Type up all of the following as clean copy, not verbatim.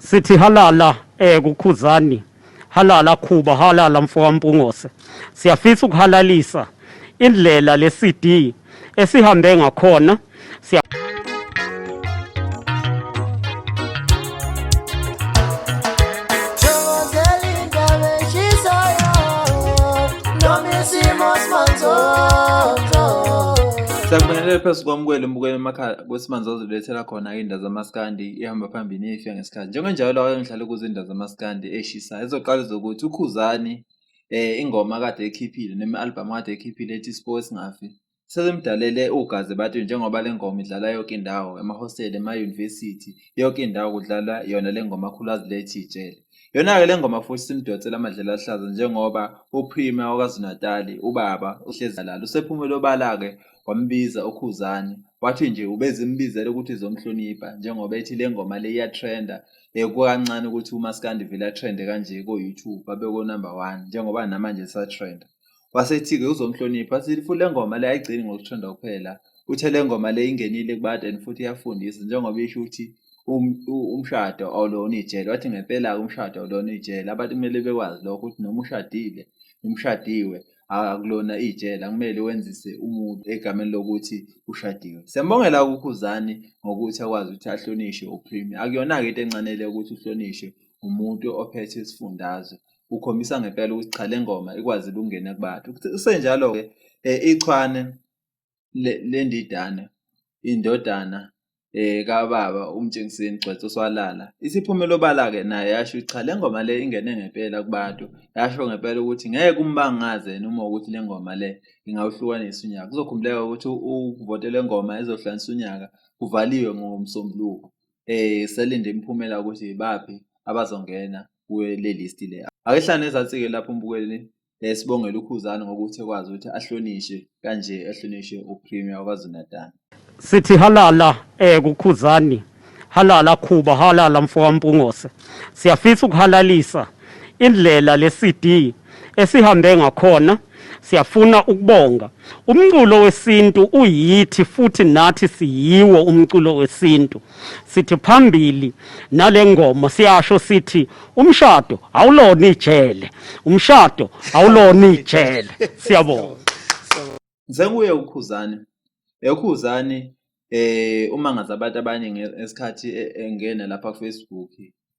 sithi halala kukhuzani, halala Khuba, halala Mfokampungose. Siyafisa ukuhalalisa indlela le CD esihambe ngakhona. Sakubongelela phezu kwamukela umbukelo emakhaya kwesimanje ozolethela khona indaba zamaskandi ihamba phambili ifika ngesikhathi. Njengenjalo la ngihlale kuzo indaba zamaskandi eshisayo. Ezoqala zokuthi uKhuzani ingoma kade ekhiphile noma album kade ekhiphile ethi Sipowe Singafi. Sesemdalele ugazi bathi njengoba le ngoma idlala yonke indawo emahosteli ema-university yonke indawo kudlala yona le ngoma khulazi lethi ijele. Yona-ke le ngoma futhi simdonsela amadlela ahlaza njengoba uPrima waKwaZulu-Natal ubaba uhlezi lala usephumile obala-ke wambiza uKhuzani wathi nje ubezimbizela ukuthi izomhlonipha njengoba ethi le ngoma le iyatrenda kukancane ukuthi umaskandi vele atrende kanje ko-YouTube abe ko-number 1 njengoba namanje isatrenda. Wasethi-ke uzomhlonipha sithi futhi le ngoma le ayigcini ngokutrenda kuphela uthe le ngoma le ingenile kubadeni futhi iyafundisa njengoba isho ukuthi umshado awulona ijele. Wathi ngempela umshado awulona ijele, abantu kumele bekwazi lokho ukuthi noma ushadile umshadiwe akulona ijele, akumele wenzise umuntu egameni lokuthi ushadiwe. Siyambongela uKhuzani ngokuthi akwazi ukuthi ahlonishwe uPrima. Akuyona-ke into encanele ukuthi uhlonishwe umuntu ophethe isifundazwe. Ukhombisa ngempela ukuthi cha le ngoma ikwazi ukungena kubantu. Kusenjalo-ke ichwane lendidana indodana kababa uMtshengiseni Gcwetha Swalala isiphumelo obala-ke naye yasho cha le ngoma le ingene ngempela kubantu. Yasho ngempela ukuthi ngeke umbangaze noma ukuthi le ngoma le ingawuhlukanisa unyaka. Kuzokhumbuleka ukuthi ukuvote le ngoma ezohlukanisa unyaka kuvaliwe ngoMsombuluko. Selinde imiphumela ukuthi baphi abazongena kule list le. Akehlane ezansi-ke lapho umbukeli sibongela uKhuzani ngokuthi ekwazi ukuthi ahlonishwe kanje ahlonishwe uPrima waKwaZulu-Natal. Sithi halala kuKhuzani, halala Khuba, halala Mfokampungose. Siyafisa ukuhalalisa indlela le CD esihambe ngakhona. Siyafuna ukubonga umculo wesintu uyithi futhi nathi siyiwo umculo wesintu. Sithi phambili nale ngoma siyasho sithi umshado awulona ijele, umshado awulona ijele. Siyabonga. Ngisenguye uKhuzani. uKhuzani uma ngazi abantu abaningi esikhathi engena lapha kuFacebook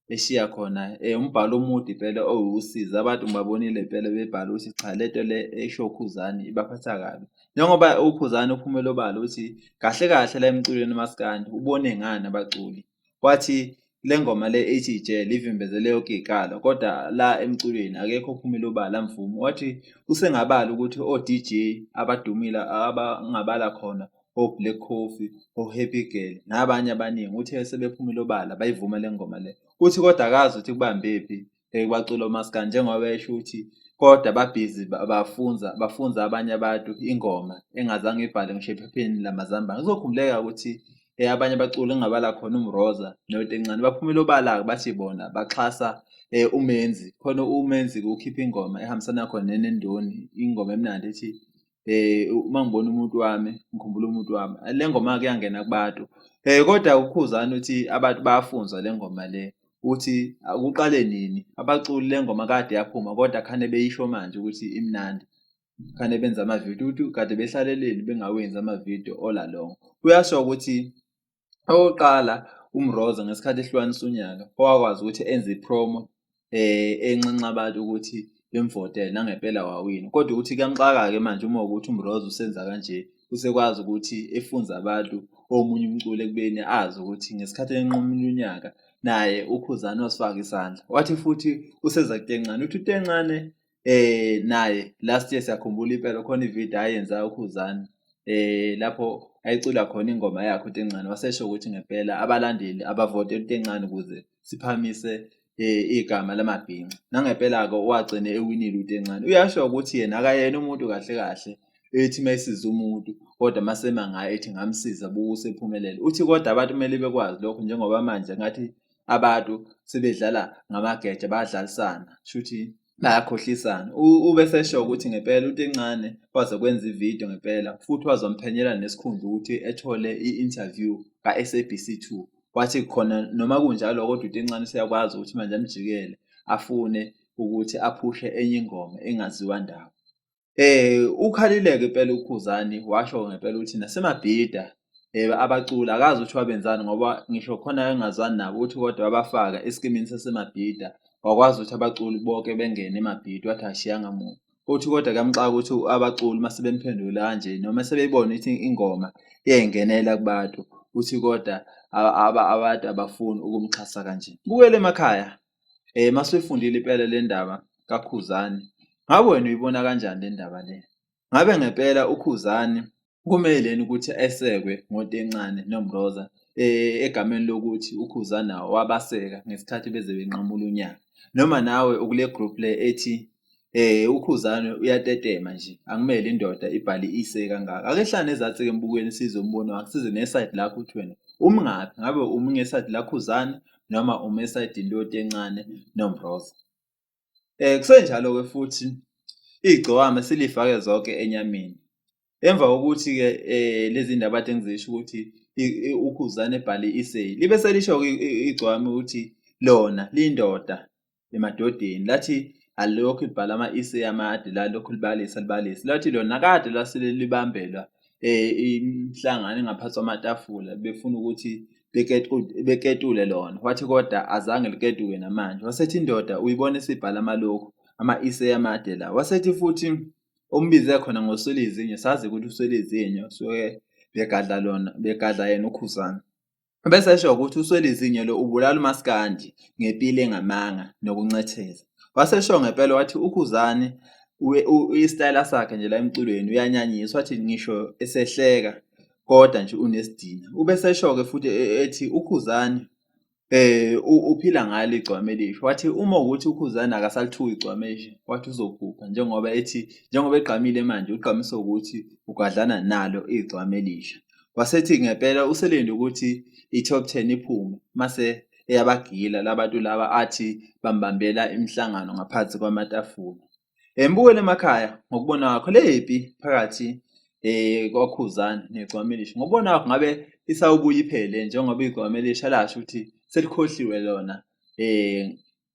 eshiya khona umbhalo omude impela owusiza abantu ngibabonile impela bebhala ukuthi cha lento le esho uKhuzani ibaphatha kabi. Njengoba uKhuzani uphumela obala ukuthi kahle kahle la emculweni umaskandi ubone ngani abaculi. Wathi le ngoma le ethi ijele ivimbezele yonke ikala kodwa la emculweni akekho uphumela obala mvumo. Wathi usengabala ukuthi o-DJ abadumile abangabala khona o-Black Coffee, o-Happy Girl nabanye abaningi uthe sebephumile obala bayivuma le ngoma le. Uthi kodwa akazi ukuthi kubambephi kubacula umaskandi njengoba esho ukuthi kodwa babhizi bafunza abanye abantu ingoma engazange ibhale ngisho ephepheni lamazambane. Kuzokhumbuleka ukuthi abanye abaculi engabala khona uMroza noTencane baphumile obala bathi bona baxhasa uMenzi. Khona uMenzi ukhipha ingoma ehambisana khona neNdoni, ingoma emnandi ethi uma ngibona umuntu wami ngikhumbula umuntu wami. Le ngoma-ke yangena kubantu kodwa uKhuzani uthi abantu bayafunzwa le ngoma le uthi akuqale nini abaculi le ngoma kade yaphuma kodwa khane beyisho manje ukuthi imnandi. Khane benza amavidiyo ukuthi kade behlaleleni bengawenzi amavidiyo all along. Uyasho ukuthi oqala uMroza ngesikhathi ehlukanisa unyaka owakwazi ukuthi enze ipromo encanca abantu ukuthi bemvotele nangempela wawina. Kodwa ukuthi kuyamxaka-ke manje uma ukuthi uMroza usenza kanje usekwazi ukuthi efunze abantu omunye umculo ekubeni azi ukuthi ngesikhathi enqumula unyaka naye uKhuzani wasifaka isandla. Wathi futhi useza kuTencane uthi uTencane naye last year siyakhumbula impela khona ividiyo ayenza uKhuzani lapho ayicula khona ingoma yakhe uTencane. Wasesho ukuthi ngempela abalandeli abavotela uTencane ukuze siphamise igama lamabhinqa nangempela-ke wagcine ewinile uTencane. Uyasho ukuthi yena akayena umuntu kahle kahle ethi mayisiza umuntu kodwa masema ngaye ethi ngamsiza busephumelele. Uthi kodwa abantu kumele bekwazi lokho njengoba manje ngathi abantu sebedlala ngamageja bayadlalisana shuthi bayakhohlisana. Ubesesho ukuthi ngempela uTencane waze kwenza ividiyo ngempela futhi wazomphenyela nesikhundla ukuthi ethole i-interview ka-SABC2 wathi khona noma kunjalo kodwa uthi encane siyakwazi ukuthi manje amjikele afune ukuthi aphushe enye ingoma engaziwa ndawo. Ukhalile-ke impela uKhuzani washo ngempela ukuthi naseMabhida abaculi akazi ukuthi wabenzani ngoba ngisho khona engazwani nabo ukuthi kodwa wabafaka esikimini saseMabhida wakwazi ukuthi abaculi bonke bengene eMabhida wathi ashiyanga muntu. Uthi kodwa kuyamxaka ukuthi abaculi mase bemphendula kanje noma sebeyibona ukuthi ingoma iyengenela kubantu uthi kodwa abantu abafuni ukumxhasa kanje. Bukele emakhaya masuyifundile impela le ndaba kaKhuzani, ngabe wena uyibona kanjani le ndaba le? Ngabe ngempela uKhuzani kumeleni ukuthi esekwe ngoNtencane noMroza egameni lokuthi uKhuzani nawo wabaseka ngesikhathi beze benqamula unyaka, noma nawe ukule group le ethi uKhuzani uyatetema nje akumele indoda ibhale ise kangaka? Ake hlale nezathi-ke embukweni sizwe umbono wakho, size neside lakho ukuthi wena umngaphi, ngabe umi ngeside laKhuzani noma umi esayidini loNtencane noMroza. Kusenjalo-ke futhi igciwame silifake zonke enyameni. Emva kokuthi-ke lezi ndaba kade ngizisho ukuthi uKhuzani ebhale iseyi libe selisho-ke igciwame ukuthi lona lindoda emadodeni lathi alokhu libhala ama-iseyi amade lalokhu libalisa lathi lona kade lasele libambelwa imihlangano engaphansi kwamatafula befuna ukuthi beketule lona, wathi kodwa azange liketuke namanje. Wasethi indoda uyibona isibhala amalokhu ama-iseyi amade la. Wasethi futhi umbize khona ngoSwelizinyo, sazi ukuthi uSwelizinyo suke begadla yena uKhuzani. Bese esho ukuthi uSwelizinyo lo ubulala uMaskandi ngempilo engamanga nokuncetheza. Wasesho ngempela wathi uKhuzani isitayela sakhe nje la emculweni uyanyanyiswa, wathi ngisho esehleka kodwa nje unesidina. Ubese esho-ke futhi ethi uKhuzani uphila ngalo igcwame elisha. Wathi uma ukuthi uKhuzani akasalithuki igcwame elisha wathi uzobhubha njengoba egqamile manje ugqamise ukuthi ugadlana nalo igcwame elisha. Wasethi ngempela uselinde ukuthi i-top 10 iphume mase eyabagila labantu laba athi bambambela imihlangano ngaphansi kwamatafula. Mbukele emakhaya ngokubona kwakho lephi phakathi kwaKhuzani negcwame elisha? Ngokubona kwakho ngabe isawubuye iphele njengoba igcwame elisha lasho ukuthi selikhohliwe lona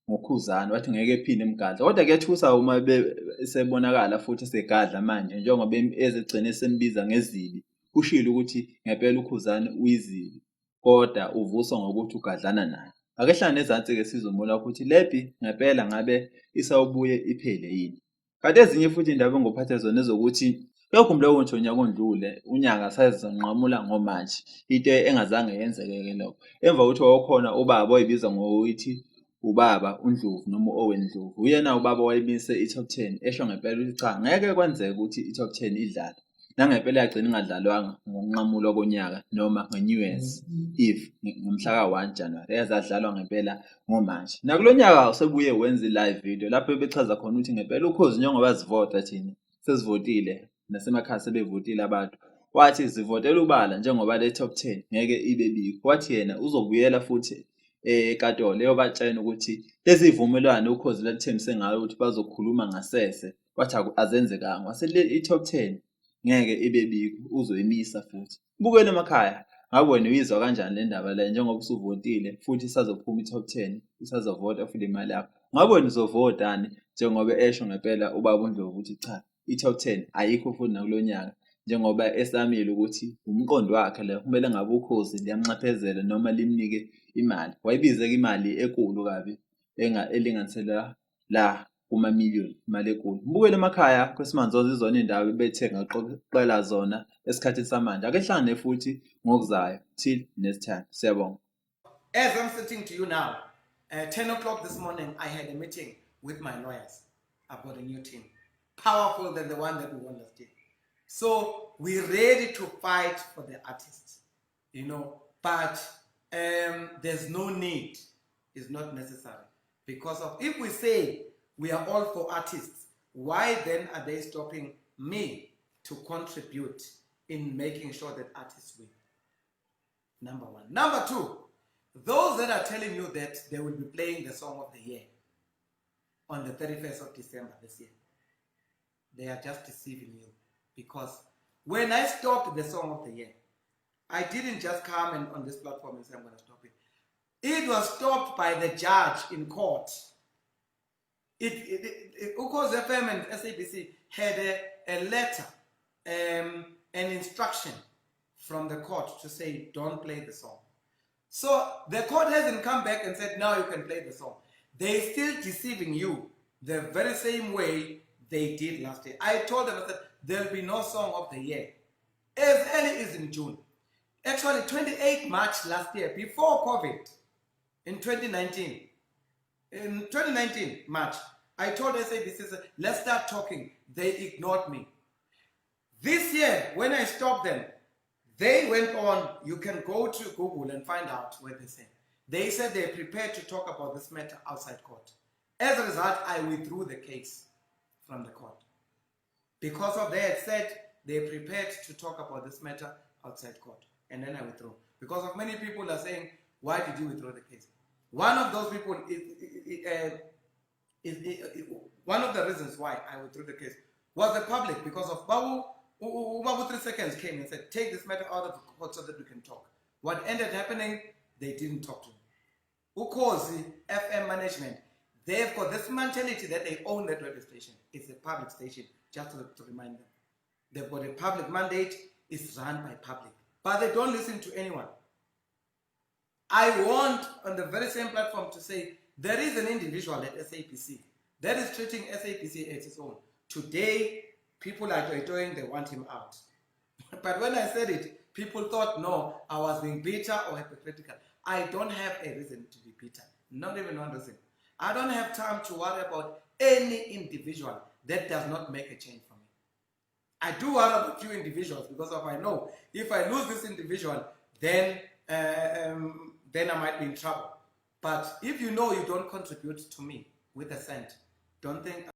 ngoKhuzani, wathi ngeke ephinde emgadla. Kodwa kuyathusa uma sebonakala futhi segadla manje njengoba ezegcine sembiza ngezibi. Kushilo ukuthi ngempela uKhuzani uyizibi kodwa uvuswa ngokuthi ugadlana naye. Ake hlala nezansi-ke sizombona ukuthi lephi ngempela ngabe isawubuye iphele yini. Kanti ezinye futhi indaba engophathe zona ezokuthi uyakhumbula ukuthi unyaka ondlule unyaka sayizonqamula ngomanje, into engazange yenzeke-ke lokho. Emva kokuthi wayekhona ubaba oyibiza ngokuthi ubaba uNdlovu noma Owen Ndlovu, uyena ubaba wayemise i-top 10 esho ngempela ukuthi cha ngeke kwenzeke ukuthi i-top 10 idlale. Nangempela yagcina ingadlalwanga ngokunqamulwa konyaka noma nge-New Year's Eve ngomhla ka-1 January, yazadlalwa ngempela ngomanje. Nakulo nyaka usebuye wenza i-live video lapho bechaza khona ukuthi ngempela ukhozi njengoba zivota thina sesivotile nasemakhaya sebevotile abantu, wathi zivotela ubala njengoba le top 10 ngeke ibe bikho. Wathi yena uzobuyela futhi enkantolo eyobatshela ukuthi lezi zivumelwano ukhozi lalithembise ngayo ukuthi bazokhuluma ngasese, wathi azenzekanga. Wase i-top 10 ngeke ibe bikho, uzoyimisa futhi. Bukele emakhaya ngabe wena uyizwa kanjani le ndaba le njengoba usuvotile futhi isazophuma i-top 10 isazovota futhi imali yakho? Ngabe wena uzovotani njengoba esho ngempela ubaba uNdlovu ukuthi cha i-top 10 ayikho futhi nakulo nyaka njengoba esamile ukuthi umqondo wakhe le kumele ngabe ukhozi liyamnxephezela noma limnike imali. Wayebize-ke imali enkulu kabi elinganisela la kuma-million, imali enkulu. Bukele emakhaya kwesimanje izona indaba bethe ngaqoqela zona esikhathini samanje. Ake hlangane futhi ngokuzayo till next time. Siyabonga. As I'm sitting to you now, 10 o'clock this morning, I had a meeting with my lawyers about a new team, powerful than the one that we won last year. So we're ready to fight for the artists, but there's no need, it's not necessary. Because if we say we are all for artists, why then are they stopping me to contribute in making sure that artists win? Number one. Number two, those that are telling you that they will be playing the song of the year on the 31st of December this year, they are just deceiving you. Because when I stopped the song of the year, I didn't just come on this platform and say I'm going to stop it. It was stopped by the judge in court. Ukhozi FM and SABC had a letter, an instruction from the court to say don't play the song. So the court hasn't come back and said now you can play the song. They're still deceiving you the very same way they did last year. I told them, I said, there'll be no song of the year. As early as in June. Actually, 28 March last year, before COVID, in 2019. In 2019, March, I told SABC, let's start talking. They ignored me. This year, when I stopped them, they went on, you can go to Google and find out what they said. They said they're prepared to talk about this matter outside court. As a result, I withdrew the case from the court. Because of they had said they're prepared to talk about this matter outside court. And then I withdrew. Because of many people are saying, why did you withdraw the case? One of those people, one of the reasons why I withdrew the case was the public, because of Babu 3 seconds came and said, take this matter out of the court so that we can talk. What ended happening, they didn't talk to me. Ukhozi FM management, they've got this mentality that they own that radio station. It's a public station, just to remind them. They've got a public mandate, it's run by public. But they don't listen to anyone. I want on the very same platform to say, there is an individual at SABC that is treating SABC as its own. Today, people are doing, they want him out. But when I said it, people thought, no, I was being bitter or hypocritical. I don't have a reason to be bitter, not even one reason. I don't have time to worry about any individual that does not make a change for me. I do worry about few individuals because of I know if I lose this individual, then I might be in trouble. But if you know you don't contribute to me with a cent, don't think